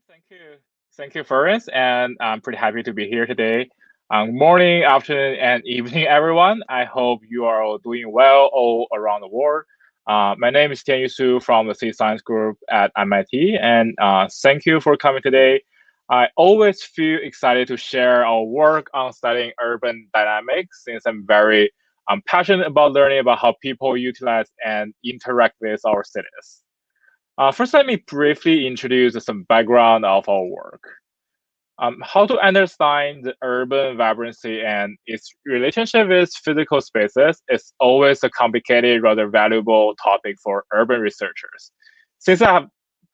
Thank you. Thank you, Florence, and I'm pretty happy to be here today. Morning, afternoon, and evening, everyone. I hope you are all doing well all around the world. My name is Tianyu Su from the City Science Group at MIT, and thank you for coming today. I always feel excited to share our work on studying urban dynamics since I'm very passionate about learning about how people utilize and interact with our cities. First, let me briefly introduce some background of our work. How to understand the urban vibrancy and its relationship with physical spaces is always a complicated, rather valuable topic for urban researchers, since it have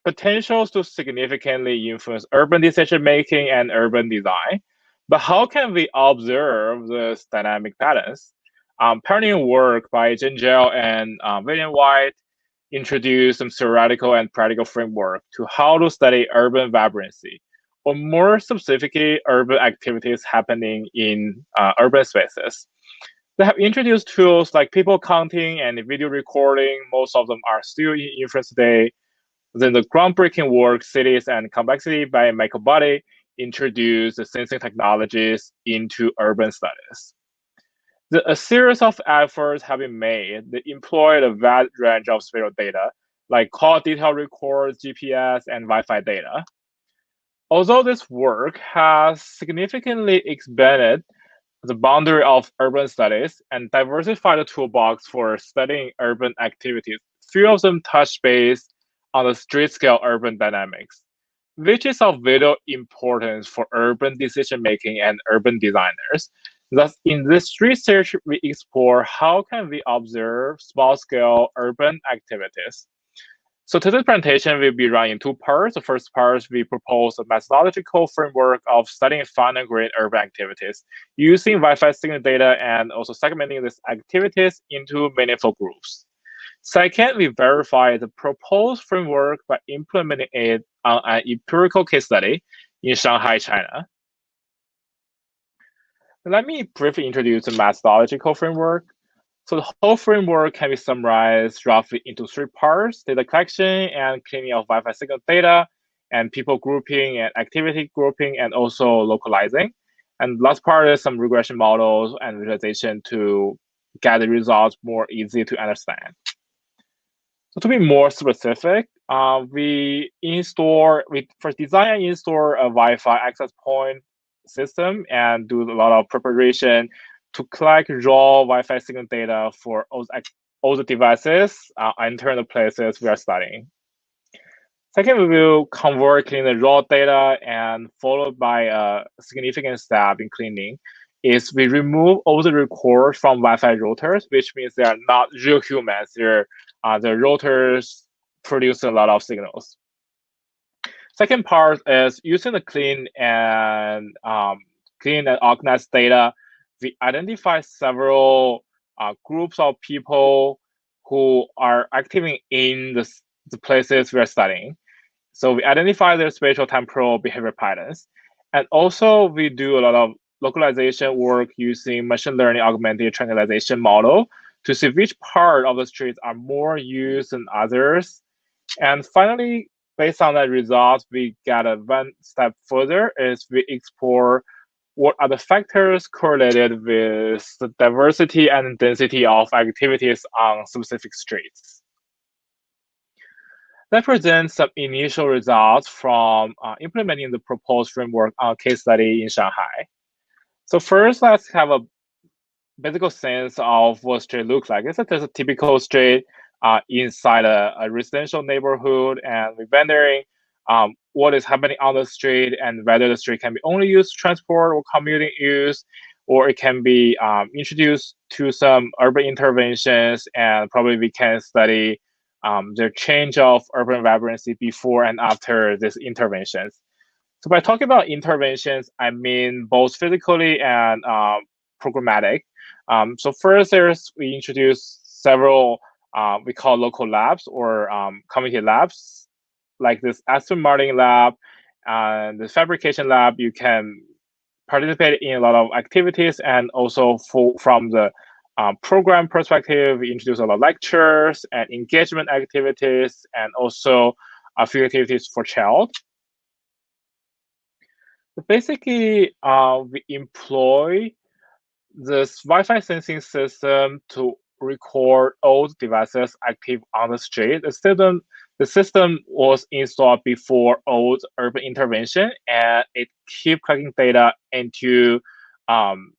potentials to significantly influence urban decision making and urban design. But how can we observe these dynamic patterns? Pioneering work by Jingel and William White introduce some theoretical and practical framework to how to study urban vibrancy, or more specifically, urban activities happening in urban spaces. They have introduced tools like people counting and video recording. Most of them are still in inference today. Then the groundbreaking work, Cities and Complexity by Michael Buddy, introduced the sensing technologies into urban studies. A series of efforts have been made that employ a wide range of spatial data, like call detail records, GPS, and Wi-Fi data. Although this work has significantly expanded the boundary of urban studies and diversified the toolbox for studying urban activities, few of them touch base on the street-scale urban dynamics, which is of vital importance for urban decision-making and urban designers. Thus, in this research, we explore how can we observe small-scale urban activities. So today's presentation will be run in two parts. The first part, we propose a methodological framework of studying final grade urban activities using Wi-Fi signal data and also segmenting these activities into meaningful groups. Second, we verify the proposed framework by implementing it on an empirical case study in Shanghai, China. Let me briefly introduce the methodological framework. So the whole framework can be summarized roughly into three parts: data collection and cleaning of Wi-Fi signal data, and people grouping and activity grouping, and also localizing. And last part is some regression models and visualization to get the results more easy to understand. So to be more specific, we first design and install a Wi-Fi access point system and do a lot of preparation to collect raw Wi-Fi signal data for all the devices enter the places we are studying. Second, we will convert clean the raw data, and followed by a significant step in cleaning is we remove all the records from Wi-Fi routers, which means they are not real humans. The routers produce a lot of signals. Second part is using the clean and organized data. We identify several groups of people who are active in the places we are studying. So we identify their spatial temporal behavior patterns. And also we do a lot of localization work using machine learning augmented triangulation model to see which part of the streets are more used than others. And finally, based on that result, we get a one step further is we explore what are the factors correlated with the diversity and density of activities on specific streets. That presents some initial results from implementing the proposed framework on a case study in Shanghai. So first, let's have a basic sense of what street looks like. There's a typical street inside a residential neighborhood, and we're rendering what is happening on the street and whether the street can be only used to transport or commuting use, or it can be introduced to some urban interventions, and probably we can study the change of urban vibrancy before and after these interventions. So by talking about interventions, I mean both physically and programmatic. So first, we introduce several we call local labs or community labs, like this Aston Martin lab and the fabrication lab. You can participate in a lot of activities, and also from the program perspective, we introduce a lot of lectures and engagement activities, and also a few activities for child. Basically, we employ this Wi-Fi sensing system to record all the devices active on the street. The system was installed before old urban intervention, and it keep collecting data into um,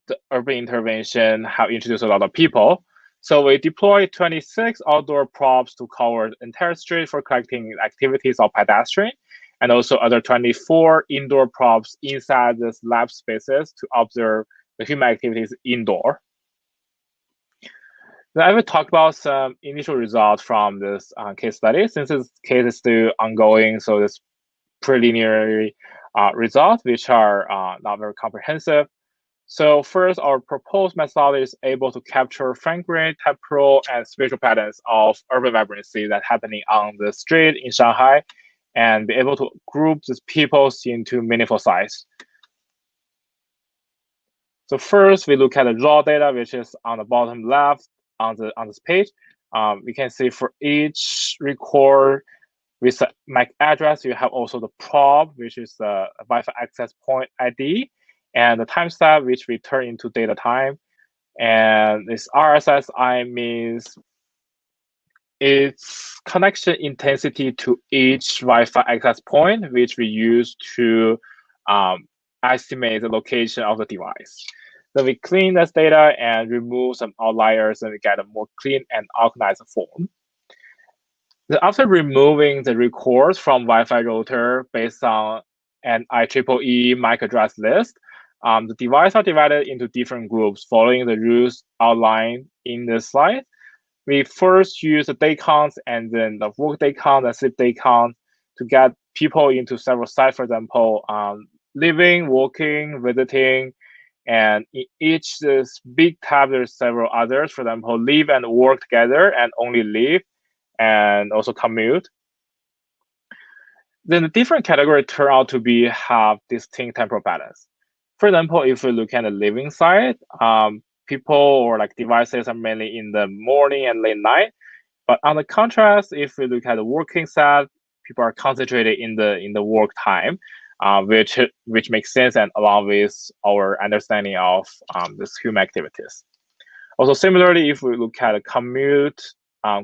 the urban intervention have introduced a lot of people. So we deployed 26 outdoor props to cover the entire street for collecting activities of pedestrian, and also other 24 indoor props inside this lab spaces to observe the human activities indoor. Then I will talk about some initial results from this case study. Since this case is still ongoing, so this preliminary results, which are not very comprehensive. So first, our proposed methodology is able to capture frame rate, temporal, and spatial patterns of urban vibrancy that's happening on the street in Shanghai, and be able to group these peoples into meaningful size. So first, we look at the raw data, which is on the bottom left on this page. We can see for each record with the MAC address, you have also the probe, which is the Wi-Fi access point ID, and the timestamp, which we turn into data time. And this RSSI means its connection intensity to each Wi-Fi access point, which we use to estimate the location of the device. Then we clean this data and remove some outliers, and we get a more clean and organized form. Then after removing the records from Wi-Fi router based on an IEEE MAC address list, the devices are divided into different groups following the rules outlined in this slide. We first use the day counts and then the work day count and sleep day count to get people into several sites, for example, living, working, visiting, and in each this big tab, there's several others, for example, live and work together and only live, and also commute. Then the different categories turn out to be have distinct temporal patterns. For example, if we look at the living side, people or like devices are mainly in the morning and late night. But on the contrast, if we look at the working side, people are concentrated in the work time, which makes sense and along with our understanding of this human activities. Also, similarly, if we look at a commute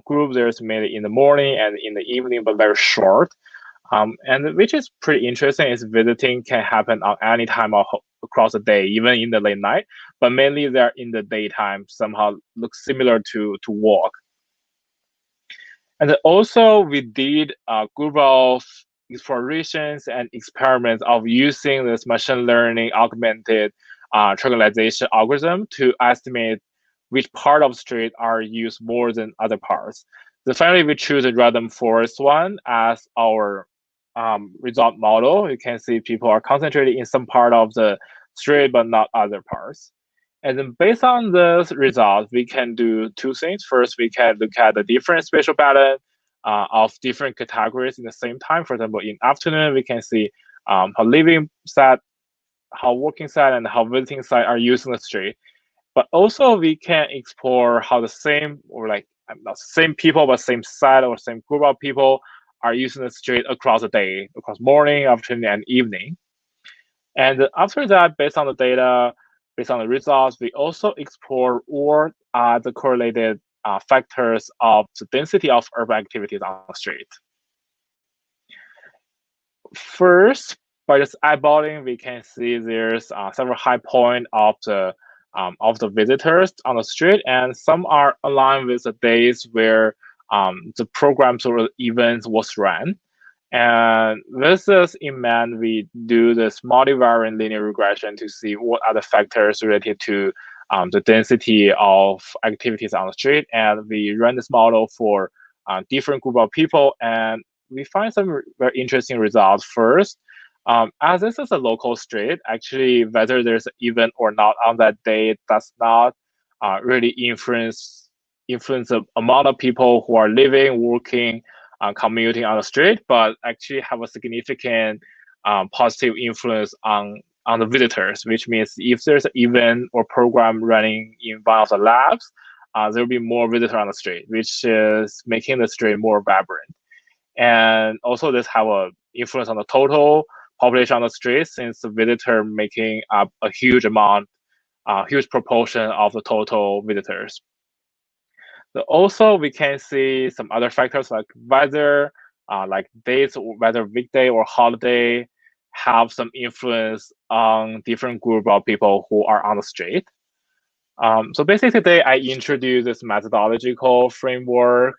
group, there's mainly in the morning and in the evening, but very short. And which is pretty interesting is visiting can happen on any time across the day, even in the late night, but mainly they're in the daytime, somehow look similar to work. And then also we did a group of explorations and experiments of using this machine learning augmented triangulation algorithm to estimate which part of the street are used more than other parts. So finally, we choose the random forest one as our result model. You can see people are concentrated in some part of the street, but not other parts. And then based on this result, we can do two things. First, we can look at the different spatial pattern of different categories in the same time. For example, in afternoon, we can see how living side, how working side, and how visiting side are using the street. But also we can explore how the same or like not same people, but same side or same group of people are using the street across the day, across morning, afternoon, and evening. And after that, based on the data, based on the results, we also explore what are the correlated factors of the density of urban activities on the street. First, by just eyeballing, we can see there's several high points of the visitors on the street, and some are aligned with the days where the programs or events was run. And this is in man, we do this multivariate linear regression to see what are the factors related to the density of activities on the street. And we run this model for different group of people, and we find some very interesting results. First, as this is a local street, actually, whether there's an event or not on that day does not really influence the amount of people who are living, working, commuting on the street, but actually have a significant positive influence on the visitors, which means if there's an event or program running in one of the labs, there will be more visitors on the street, which is making the street more vibrant. And also this have an influence on the total population on the streets, since the visitor making up a huge proportion of the total visitors. But also, we can see some other factors like weather, like dates, whether weekday or holiday, have some influence on different group of people who are on the street. So basically today I introduce this methodological framework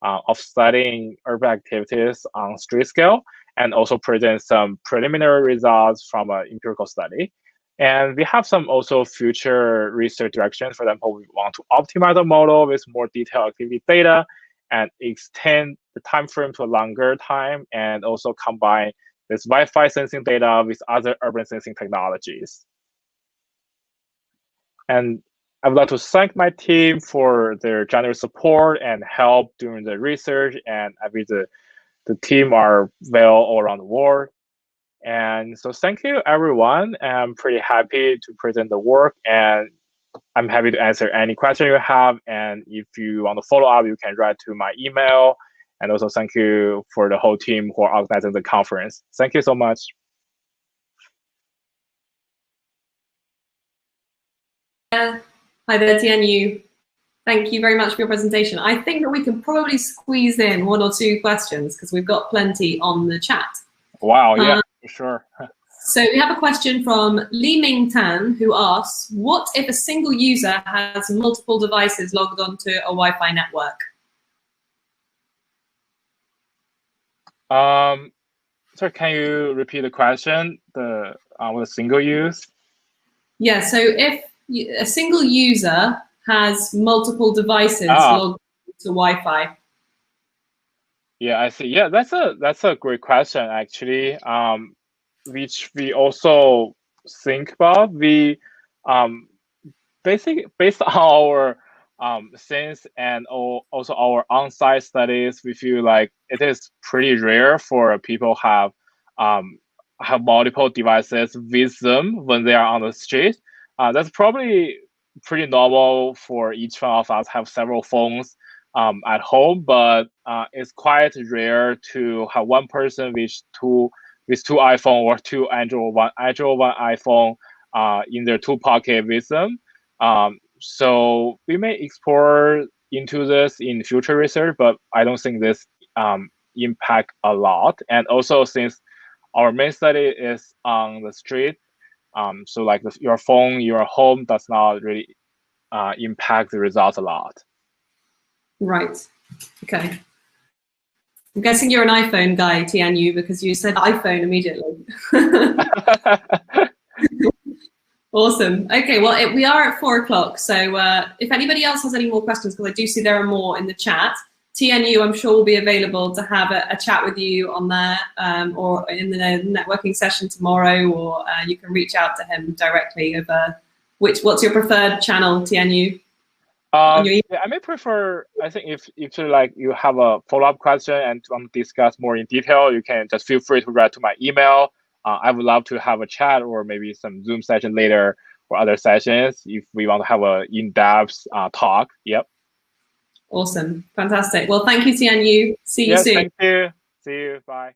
of studying urban activities on street scale, and also present some preliminary results from an empirical study. And we have some also future research directions. For example, we want to optimize the model with more detailed activity data and extend the time frame to a longer time, and also combine this Wi-Fi sensing data with other urban sensing technologies. And I would like to thank my team for their generous support and help during the research. And I believe the team are well all around the world. And so thank you, everyone. I'm pretty happy to present the work, and I'm happy to answer any question you have. And if you want to follow up, you can write to my email. And also thank you for the whole team who are organizing the conference. Thank you so much. Hi there, Tianyu. Thank you very much for your presentation. I think that we can probably squeeze in 1 or 2 questions because we've got plenty on the chat. Wow, yeah, for sure. So we have a question from Li Ming Tan, who asks, what if a single user has multiple devices logged onto a Wi-Fi network? So can you repeat the question? With a single use? Yeah, so if a single user has multiple devices logged to Wi-Fi. Yeah, I see. Yeah, that's a great question actually. Which we also think about. We basically based on our sense and also our on-site studies, we feel like it is pretty rare for people have multiple devices with them when they are on the street. That's probably pretty normal for each one of us have several phones at home, but it's quite rare to have one person with two iPhone or two Android, one iPhone in their two pocket with them. So we may explore into this in future research, but I don't think this impact a lot. And also since our main study is on the street, so like your phone, your home does not really impact the results a lot. Right. Okay. I'm guessing you're an iPhone guy, Tianyu, because you said iPhone immediately. Awesome. Okay, well, we are at 4 o'clock. So if anybody else has any more questions, because I do see there are more in the chat, Tianyu, I'm sure will be available to have a chat with you on there or in the networking session tomorrow, or you can reach out to him directly over what's your preferred channel, Tianyu? Yeah, I may prefer, I think if you have a follow-up question and want to discuss more in detail, you can just feel free to write to my email. I would love to have a chat or maybe some Zoom session later or other sessions if we want to have a in-depth talk. Yep. Awesome. Fantastic. Well, thank you, Tianyu. See you soon. Thank you. See you. Bye.